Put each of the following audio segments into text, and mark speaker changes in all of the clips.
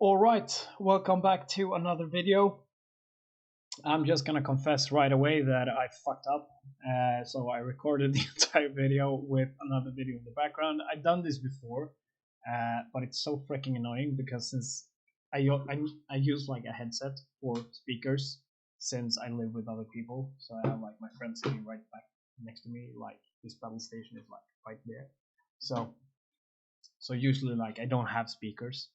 Speaker 1: Alright, welcome back to another video. I'm just gonna confess right away that I fucked up. So I recorded the entire video with another video in the background. I've done this before, but it's so freaking annoying because since I use like a headset for speakers since I live with other people. So I have like my friend sitting right back next to me, like this battle station is like right there. So usually like I don't have speakers.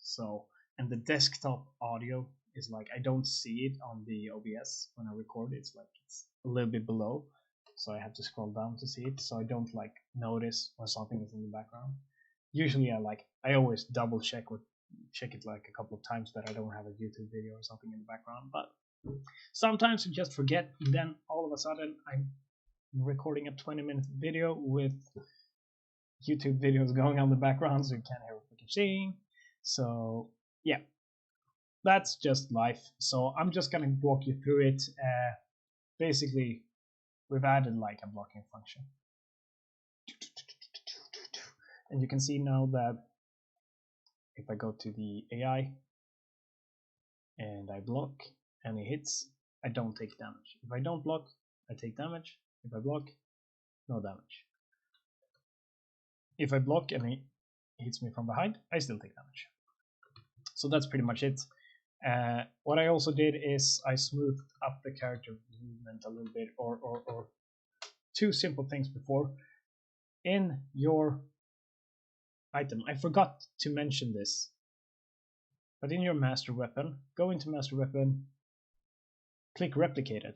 Speaker 1: So and the desktop audio is like I don't see it on the OBS when I record. It's like it's a little bit below, so I have to scroll down to see it. So I don't like notice when something is in the background. Usually I always double check it like a couple of times that I don't have a YouTube video or something in the background. But sometimes you just forget, and then all of a sudden I'm recording a 20-minute video with YouTube videos going on in the background, so you can't hear what you're saying. So yeah, that's just life. So I'm just gonna walk you through it. Basically, we've added like a blocking function, and you can see now that if I go to the AI and I block and it hits, I don't take damage. If I don't block, I take damage. If I block, no damage. If I block and he hits me from behind, I still take damage. So that's pretty much it. What I also did is I smoothed up the character movement a little bit, or two simple things before. In your item, I forgot to mention this, but in your master weapon, go into master weapon, click replicated.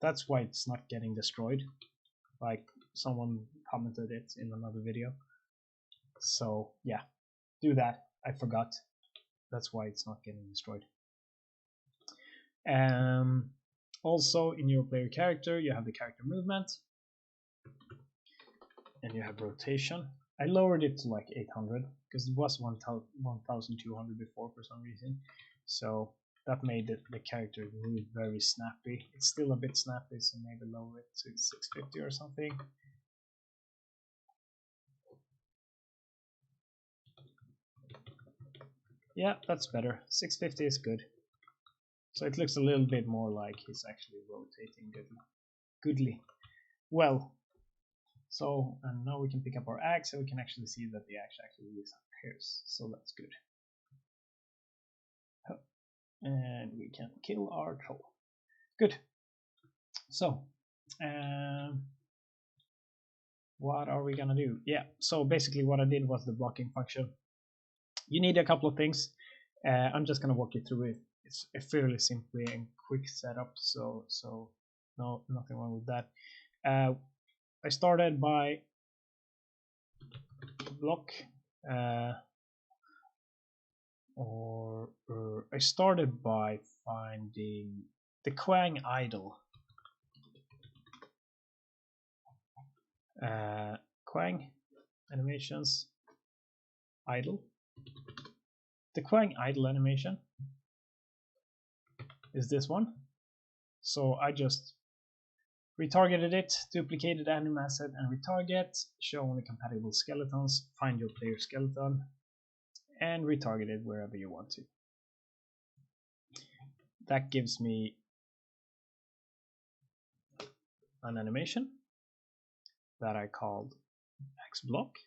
Speaker 1: That's why it's not getting destroyed, like someone commented it in another video. So yeah, do that. I forgot. That's why it's not getting destroyed. Also, in your player character, you have the character movement, and you have rotation. I lowered it to like 800 because it was 1200 before for some reason. So that made the character move very snappy. It's still a bit snappy, so maybe lower it to 650 or something. Yeah, that's better. 650 is good. So it looks a little bit more like he's actually rotating goodly. Well, so and now we can pick up our axe and we can actually see that the axe actually disappears. So that's good. And we can kill our troll. Good. So, what are we gonna do? Yeah, so basically what I did was the blocking function. You need a couple of things. I'm just gonna walk you through it. It's a fairly simple and quick setup, so no, nothing wrong with that. I started by block, or I started by finding the Quang idle. Quang animations idle. The Quang idle animation is this one. So I just retargeted it, duplicated anim asset and retarget, show only compatible skeletons, find your player skeleton, and retarget it wherever you want to. That gives me an animation that I called X block.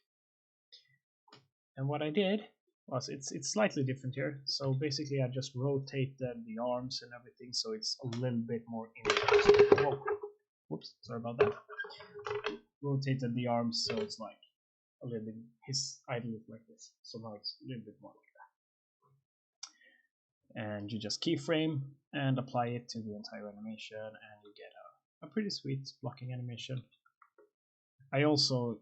Speaker 1: And what I did was it's slightly different here. So basically I just rotated the arms and everything so it's a little bit more in. Whoa. Whoops, sorry about that. Rotated the arms so it's like a little bit, his idle is like this. So now it's a little bit more like that. And you just keyframe and apply it to the entire animation and you get a pretty sweet blocking animation. I also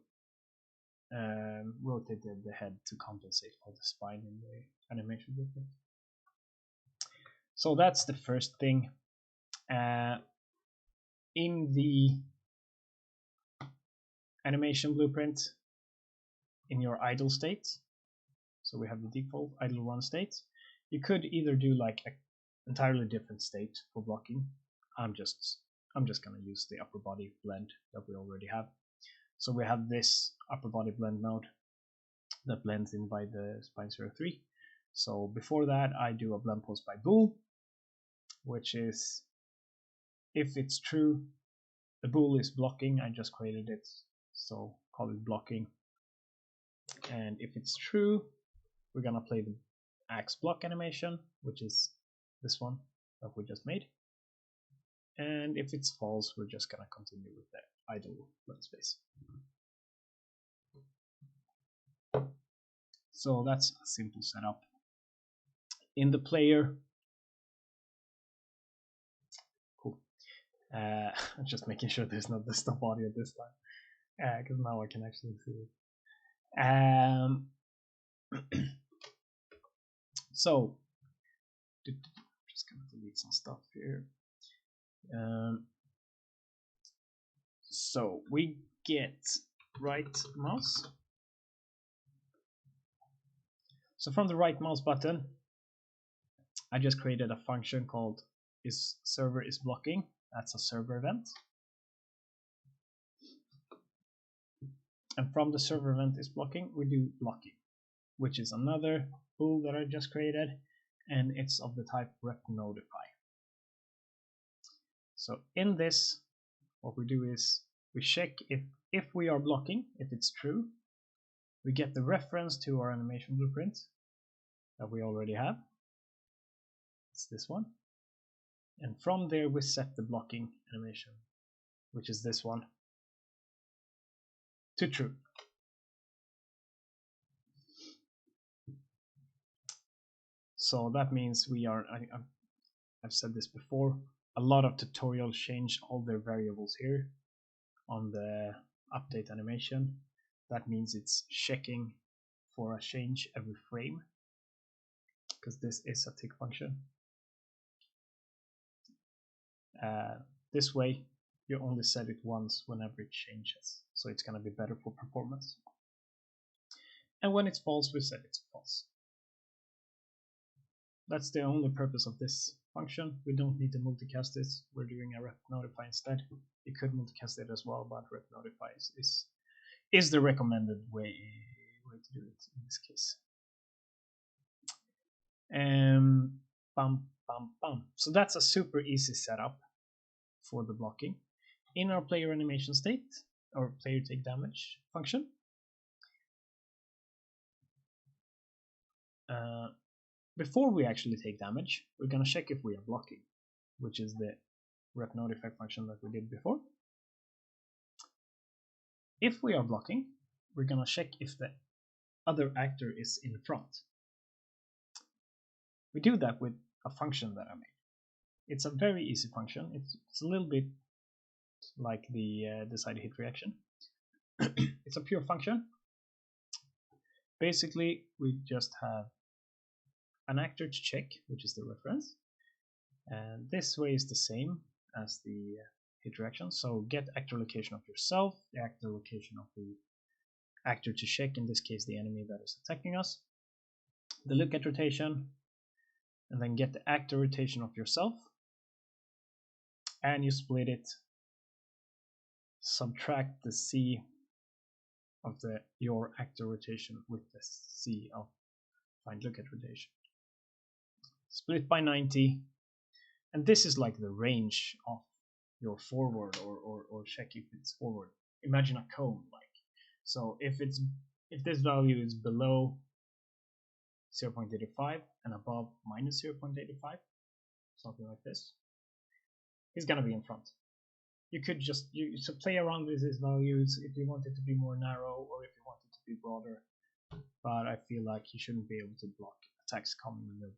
Speaker 1: rotated the head to compensate for the spine in the animation blueprint. So that's the first thing. In the animation blueprint, in your idle state, so we have the default idle run state, you could either do like an entirely different state for blocking. I'm just gonna use the upper body blend that we already have. So we have this upper body blend node that blends in by the spine 03. So before that, I do a blend post by bool, which is if it's true, the bool is blocking. I just created it, so call it blocking. And if it's true, we're gonna play the axe block animation, which is this one that we just made. And if it's false, we're just gonna continue with the idle blend space. So that's a simple setup. In the player, cool. I'm just making sure there's not the stop audio this time, because now I can actually see it. So, I'm just gonna delete some stuff here. So we get right mouse. So from the right mouse button, I just created a function called server is blocking. That's a server event. And from the server event is blocking, we do blocking, which is another bool that I just created, and it's of the type rep notify. So in this, what we do is we check if we are blocking, if it's true, we get the reference to our animation blueprint that we already have. It's this one. And from there we set the blocking animation, which is this one, to true. So that means we are, I've said this before, a lot of tutorials change all their variables here on the update animation. That means it's checking for a change every frame, because this is a tick function. This way you only set it once whenever it changes, so it's going to be better for performance. And when it's false, we set it's false. That's the only purpose of this function. We don't need to multicast this. We're doing a rep notify instead. You could multicast it as well, but rep notify is the recommended way to do it in this case. So that's a super easy setup for the blocking. In our player animation state, or player take damage function, before we actually take damage, we're going to check if we are blocking, which is the rep notify function that we did before. If we are blocking, we're going to check if the other actor is in front. We do that with a function that I made. It's a very easy function. It's a little bit like the decided hit reaction. It's a pure function. Basically, we just have an actor to check, which is the reference, and this way is the same as the hit reaction. So get actor location of yourself, the actor location of the actor to check, in this case the enemy that is attacking us, the look at rotation, and then get the actor rotation of yourself, and you split it, subtract the C of your actor rotation with the C of find look at rotation, split by 90, and this is like the range of your forward or check if it's forward. Imagine a cone, like, so if this value is below 0.85 and above minus 0.85, something like this, he's gonna be in front. You could just so play around with these values if you want it to be more narrow or if you want it to be broader, but I feel like you shouldn't be able to block attacks coming in the,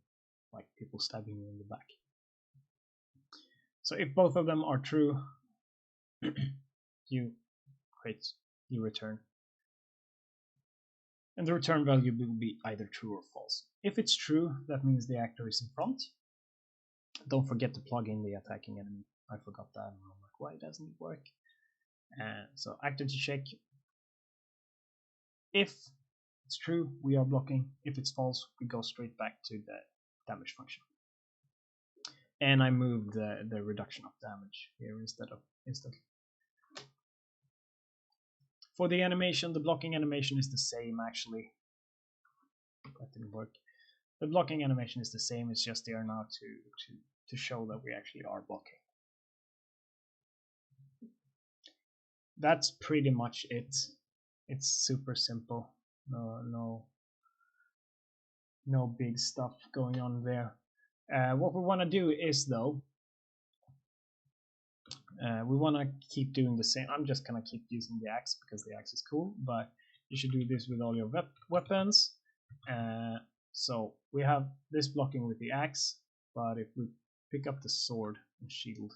Speaker 1: like people stabbing you in the back. So if both of them are true, you return, and the return value will be either true or false. If it's true, that means the actor is in front. Don't forget to plug in the attacking enemy. I forgot that, and I'm like, why doesn't it work? So actor to check. If it's true, we are blocking. If it's false, we go straight back to the damage function. And I moved the reduction of damage here instead of instantly. For the animation, the blocking animation is the same actually. That didn't work. The blocking animation is the same, it's just there now to show that we actually are blocking. That's pretty much it. It's super simple. No big stuff going on there. What we want to do is, though, we want to keep doing the same. I'm just gonna keep using the axe because the axe is cool, but you should do this with all your weapons. So we have this blocking with the axe, but if we pick up the sword and shield,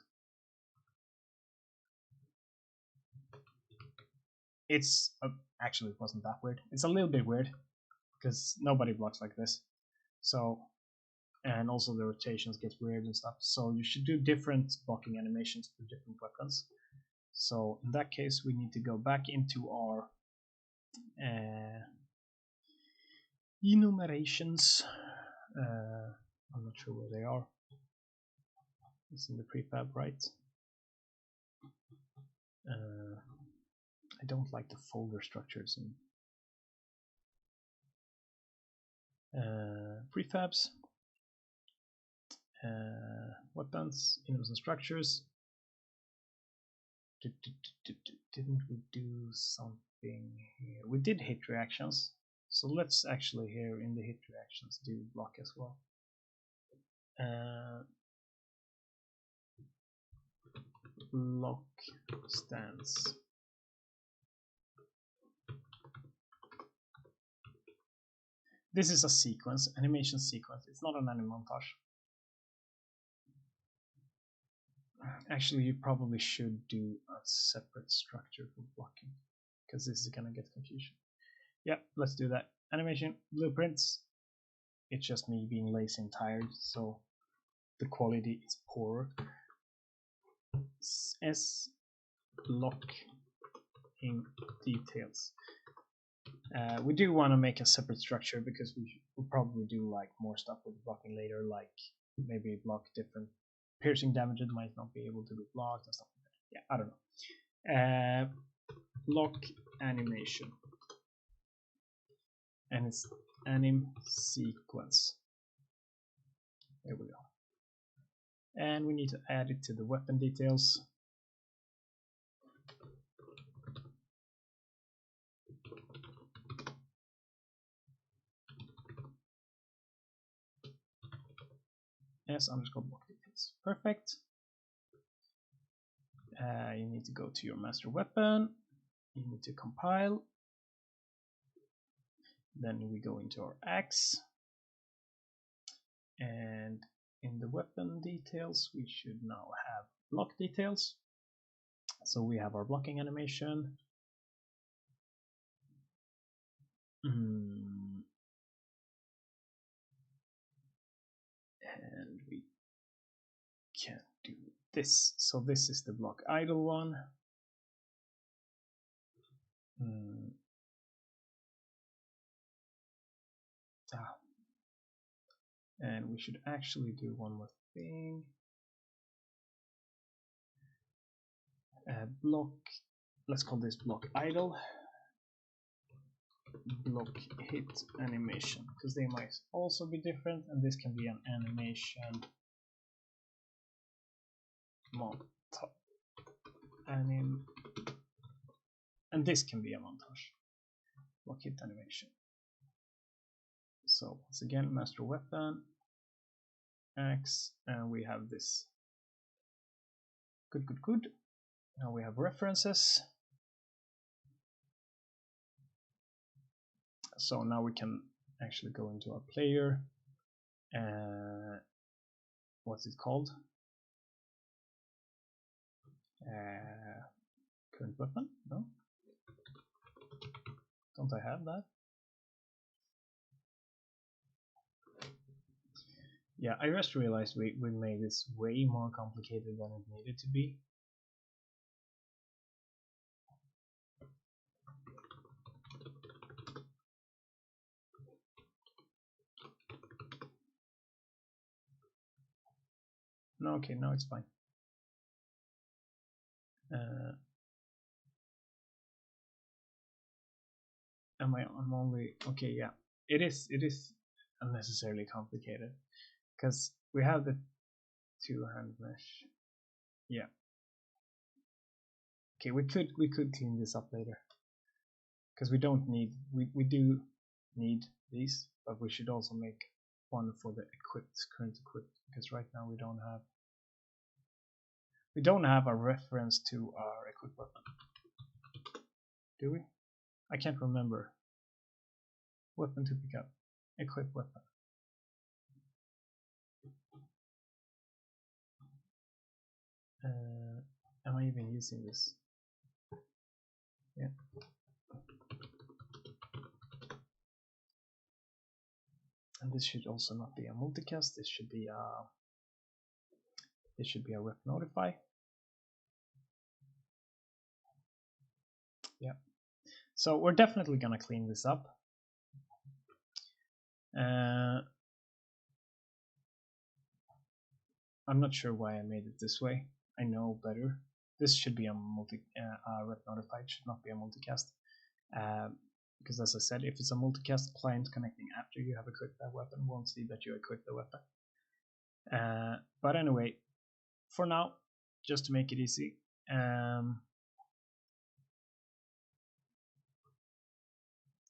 Speaker 1: it's actually it wasn't that weird. It's a little bit weird because nobody blocks like this. So, and also the rotations get weird and stuff. So you should do different blocking animations for different weapons. So in that case, we need to go back into our enumerations. I'm not sure where they are. It's in the prefab, right? I don't like the folder structures in prefabs. Weapons, enums and structures. Didn't we do something here? We did hit reactions. So let's actually here in the hit reactions do block as well. Block stance. This is a sequence, animation sequence. It's not an anime montage. Actually, you probably should do a separate structure for blocking because this is gonna get confusion. Yeah, let's do that. Animation blueprints. It's just me being lazy and tired, so the quality is poor. S blocking details. We do want to make a separate structure because we'll probably do like more stuff with blocking later, like maybe block different piercing damage that might not be able to be blocked and stuff like that. Yeah, I don't know. Block animation, and it's anim sequence. There we go. And we need to add it to the weapon details. S underscore block details. Perfect. You need to go to your master weapon. You need to compile. Then we go into our axe. And in the weapon details, we should now have block details. So we have our blocking animation. And we can do this. So this is the block idle one. And we should actually do one more thing. Block, let's call this block idle. Block hit animation, because they might also be different, and this can be an animation and this can be a montage. Block hit animation. So once again, master weapon, axe, and we have this. Good. Now we have references. So now we can actually go into our player. What's it called? Current weapon? No? Don't I have that? Yeah, I just realized we made this way more complicated than it needed to be. No, okay, now it's fine. I'm only okay, yeah. It is unnecessarily complicated, because we have the two-hand mesh. Yeah. Okay, we could clean this up later, because we don't need we do need these, but we should also make one for the current equipped, because right now we don't have a reference to our equipped weapon. Do we? I can't remember. Weapon to pick up. Equip weapon. Am I even using this? Yeah. And this should also not be a multicast. This should be a rep notify. Yeah. So we're definitely gonna clean this up. I'm not sure why I made it this way. I know better. This should be a rep notify. It should not be a multicast. Because as I said, if it's a multicast, client connecting after you have equipped that weapon won't see that you equipped the weapon. But anyway, for now, just to make it easy,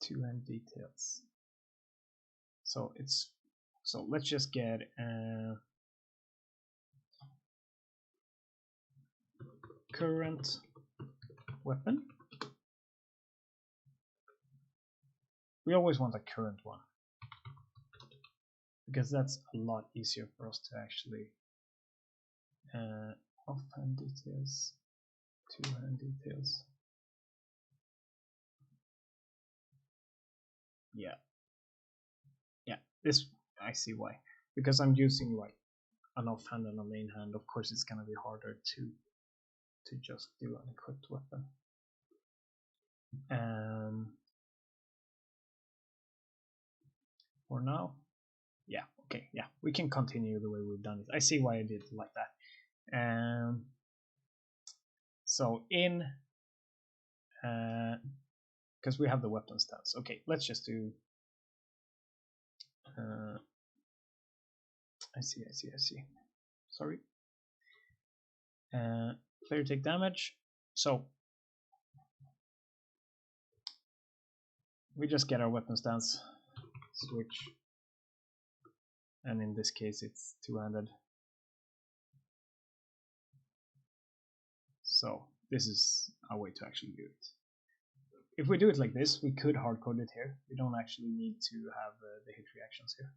Speaker 1: two-hand details. So let's just get current weapon. We always want a current one, because that's a lot easier for us to actually offhand details, two-hand details. Yeah, this I see why, because I'm using like an offhand and a main hand. Of course, it's gonna be harder to just do an equipped weapon. For now, yeah, okay, yeah, we can continue the way we've done it. I see why I did it like that. So in because we have the weapon stats. Okay, let's just do I see. Sorry. Player take damage. So we just get our weapon stance, switch, and in this case it's two-handed. So this is a way to actually do it. If we do it like this, we could hardcode it here. We don't actually need to have the hit reactions here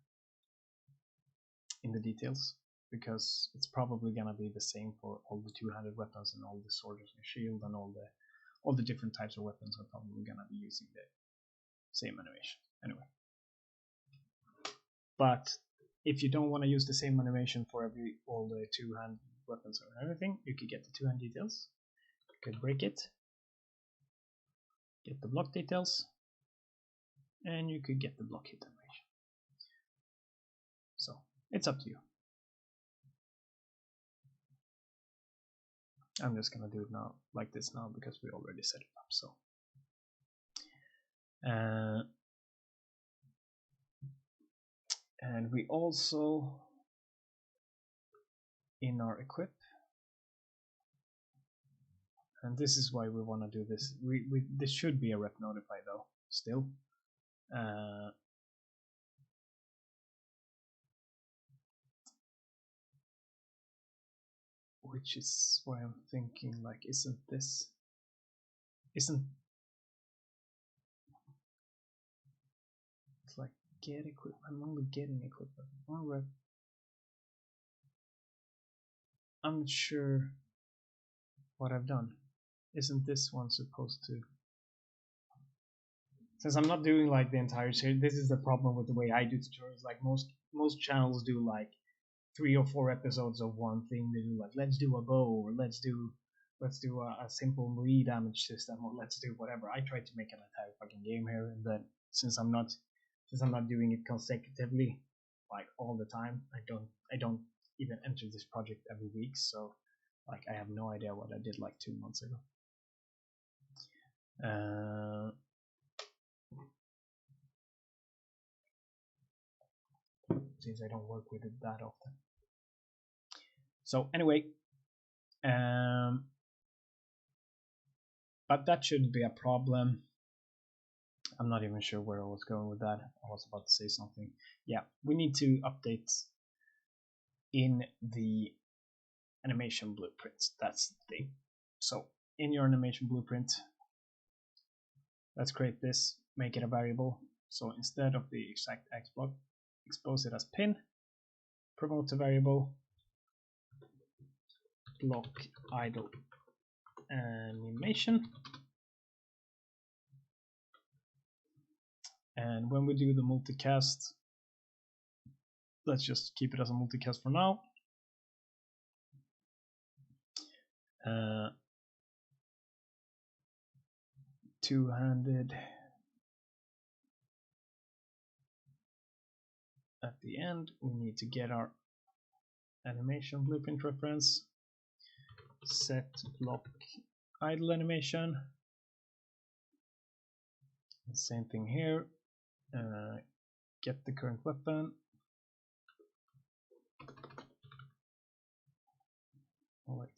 Speaker 1: in the details, because it's probably gonna be the same for all the two-handed weapons and all the sword and shield and all the different types of weapons are probably gonna be using the same animation anyway. But if you don't want to use the same animation for all the two-hand weapons or everything, you could get the two-hand details. You could break it, get the block details, and you could get the block hit animation. So it's up to you. I'm just gonna do it now like this now because we already set it up. So and we also in our equip, and this is why we want to do this. This should be a rep notify though still. Which is why I'm thinking like, isn't it's like get equipment. I'm only getting equipment. One rep. I'm not sure what I've done. Isn't this one supposed to? Since I'm not doing like the entire series, this is the problem with the way I do tutorials. Like most channels do like 3 or 4 episodes of one thing. They do like, let's do a bow, or let's do a simple melee damage system, or let's do whatever. I try to make an entire fucking game here, and then since I'm not doing it consecutively like all the time, I don't even enter this project every week, so like I have no idea what I did like 2 months ago. since I don't work with it that often. So anyway, but that shouldn't be a problem. I'm not even sure where I was going with that. I was about to say something. Yeah, we need to update in the animation blueprints. That's the thing. So in your animation blueprint, let's create this, make it a variable. So instead of the exact X block, expose it as pin, promote a variable, block idle animation. And when we do the multicast, let's just keep it as a multicast for now. Two-handed at the end. We need to get our animation blueprint reference, set block idle animation. Same thing here. Get the current weapon. Oh, wait.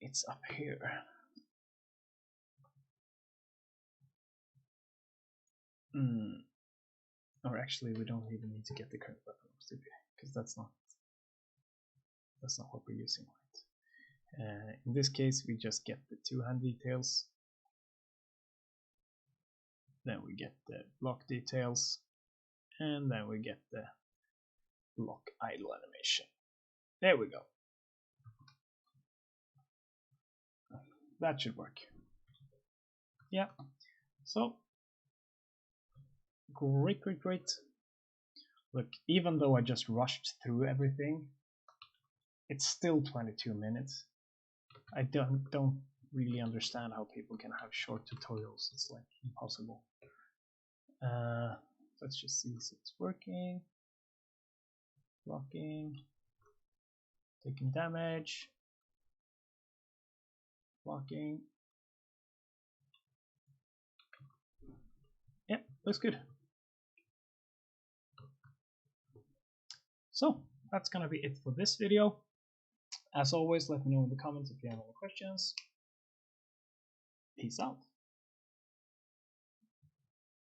Speaker 1: It's up here. Or actually, we don't even need to get the current weapon, because that's not what we're using, right? In this case, we just get the two-hand details. Then we get the block details, and then we get the block idle animation. There we go. That should work. Yeah. So great. Look, even though I just rushed through everything, it's still 22 minutes. I don't really understand how people can have short tutorials. It's like impossible. Let's just see if it's working. Blocking, taking damage, blocking. Yeah, looks good. So that's gonna be it for this video. As always, let me know in the comments if you have any questions. Peace out.